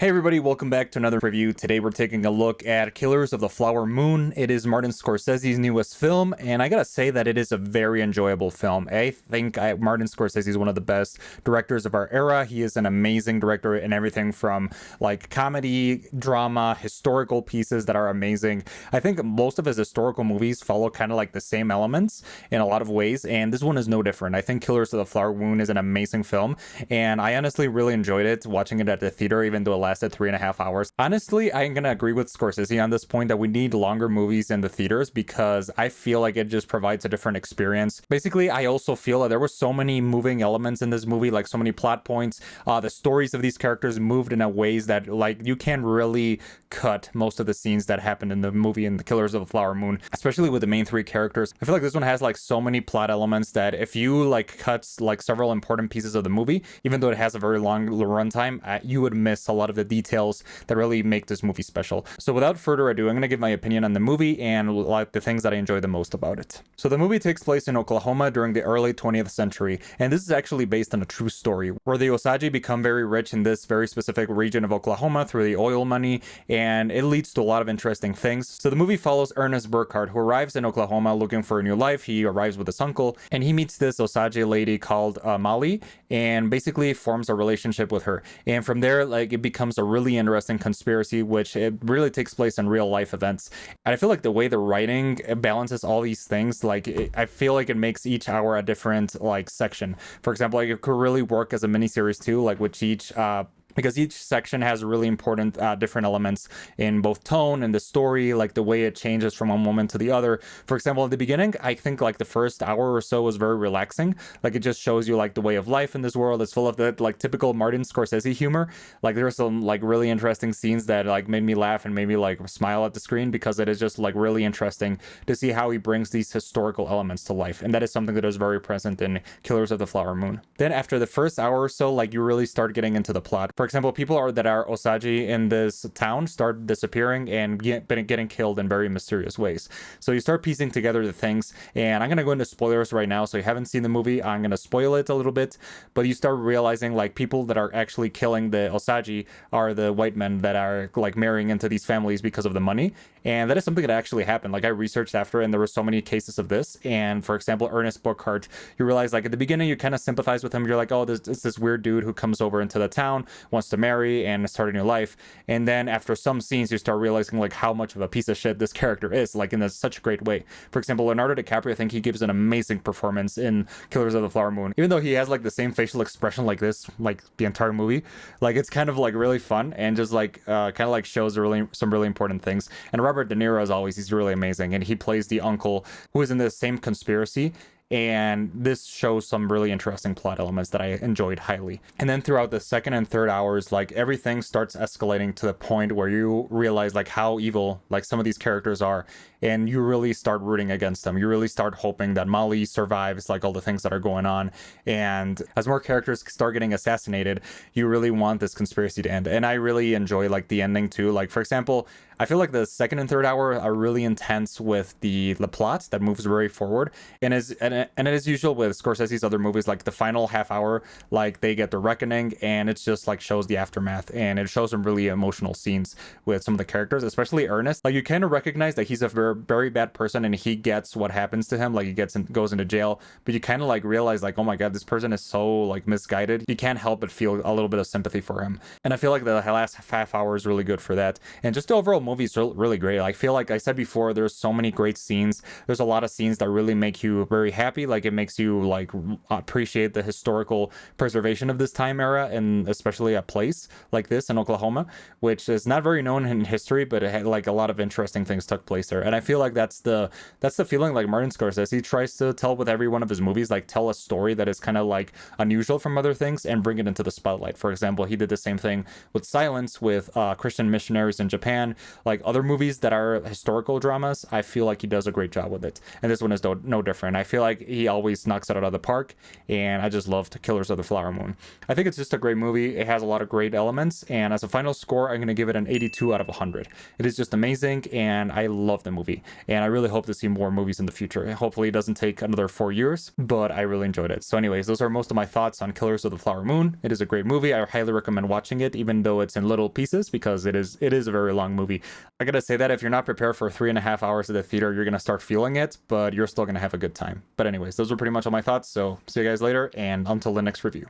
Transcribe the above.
Hey everybody, welcome back to another review. Today we're taking a look at Killers of the Flower Moon. It is Martin Scorsese's newest film, and I gotta say that it is a very enjoyable film. I think Martin Scorsese is one of the best directors of our era. He is an amazing director in everything from like comedy, drama, historical pieces that are amazing. I think most of his historical movies follow kind of like the same elements in a lot of ways, and this one is no different. I think Killers of the Flower Moon is an amazing film, and I honestly really enjoyed it watching it at the theater, even though it lasted 3.5 hours. Honestly, I'm gonna agree with Scorsese on this point that we need longer movies in the theaters because I feel like it just provides a different experience. Basically, I also feel that there were so many moving elements in this movie, like so many plot points. The stories of these characters moved in a ways that like you can't really cut most of the scenes that happened in the movie in The Killers of the Flower Moon, especially with the main three characters. I feel like this one has like so many plot elements that if you like cut like several important pieces of the movie, even though it has a very long runtime, you would miss a lot of the details that really make this movie special. So without further ado, I'm going to give my opinion on the movie and like the things that I enjoy the most about it. So the movie takes place in Oklahoma during the early 20th century, and this is actually based on a true story where the Osage become very rich in this very specific region of Oklahoma through the oil money, and it leads to a lot of interesting things. So the movie follows Ernest Burkhart, who arrives in Oklahoma looking for a new life. He arrives with his uncle, and he meets this Osage lady called Molly, and basically forms a relationship with her. And from there, like, it becomes a really interesting conspiracy, which it really takes place in real life events. And I feel like the way the writing balances all these things, like, I feel like it makes each hour a different like section. For example, like it could really work as a miniseries too, like which each because each section has really important different elements in both tone and the story, like the way it changes from one moment to the other. For example, at the beginning, I think like the first hour or so was very relaxing. Like it just shows you like the way of life in this world. It's full of that like typical Martin Scorsese humor. Like there's some like really interesting scenes that like made me laugh and made me like smile at the screen because it is just like really interesting to see how he brings these historical elements to life. And that is something that is very present in Killers of the Flower Moon. Then after the first hour or so, like you really start getting into the plot. For example, people that are Osage in this town start disappearing and getting killed in very mysterious ways. So you start piecing together the things, and I'm gonna go into spoilers right now. So you haven't seen the movie, I'm gonna spoil it a little bit, but you start realizing like people that are actually killing the Osage are the white men that are like marrying into these families because of the money. And that is something that actually happened. Like I researched after, and there were so many cases of this. And for example, Ernest Burkhart, you realize like at the beginning you kind of sympathize with him. You're like, oh, it's this weird dude who comes over into the town, wants to marry and start a new life. And then after some scenes, you start realizing like how much of a piece of shit this character is, like in such a great way. For example, Leonardo DiCaprio, I think he gives an amazing performance in Killers of the Flower Moon. Even though he has like the same facial expression like this, like the entire movie, like it's kind of like really fun and just like kind of like shows some really important things. And Robert De Niro, as always, he's really amazing, and he plays the uncle who is in the same conspiracy. And this shows some really interesting plot elements that I enjoyed highly. And then throughout the second and third hours, like everything starts escalating to the point where you realize like how evil like some of these characters are, and you really start rooting against them. You really start hoping that Molly survives like all the things that are going on. And as more characters start getting assassinated, you really want this conspiracy to end. And I really enjoy like the ending too. Like for example, I feel like the second and third hour are really intense with the plot that moves very forward. And as usual with Scorsese's other movies, like the final half hour, like they get the reckoning, and it's just like shows the aftermath, and it shows some really emotional scenes with some of the characters, especially Ernest. Like you kind of recognize that he's a very, very bad person, and he gets what happens to him. Like he goes into jail, but you kind of like realize like, oh my god, this person is so like misguided. You can't help but feel a little bit of sympathy for him. And I feel like the last half hour is really good for that. And just the overall movie is really great. I feel like I said before, there's so many great scenes. There's a lot of scenes that really make you very happy. Like it makes you like appreciate the historical preservation of this time era, and especially a place like this in Oklahoma, which is not very known in history, but it had like a lot of interesting things took place there. And I feel like that's the feeling like Martin Scorsese tries to tell with every one of his movies, like tell a story that is kind of like unusual from other things and bring it into the spotlight. For example, he did the same thing with Silence, with Christian missionaries in Japan. Like other movies that are historical dramas, I feel like he does a great job with it, and this one is no different. I feel like like he always knocks it out of the park, and I just loved Killers of the Flower Moon. I think it's just a great movie. It has a lot of great elements, and as a final score, I'm going to give it an 82 out of 100. It is just amazing, and I love the movie, and I really hope to see more movies in the future. Hopefully it doesn't take another 4 years, but I really enjoyed it. So anyways, those are most of my thoughts on Killers of the Flower Moon. It is a great movie. I highly recommend watching it, even though it's in little pieces, because it is a very long movie. I gotta say that if you're not prepared for 3.5 hours at the theater, you're gonna start feeling it, but you're still gonna have a good time. But anyways, those were pretty much all my thoughts. So see you guys later, and until the next review.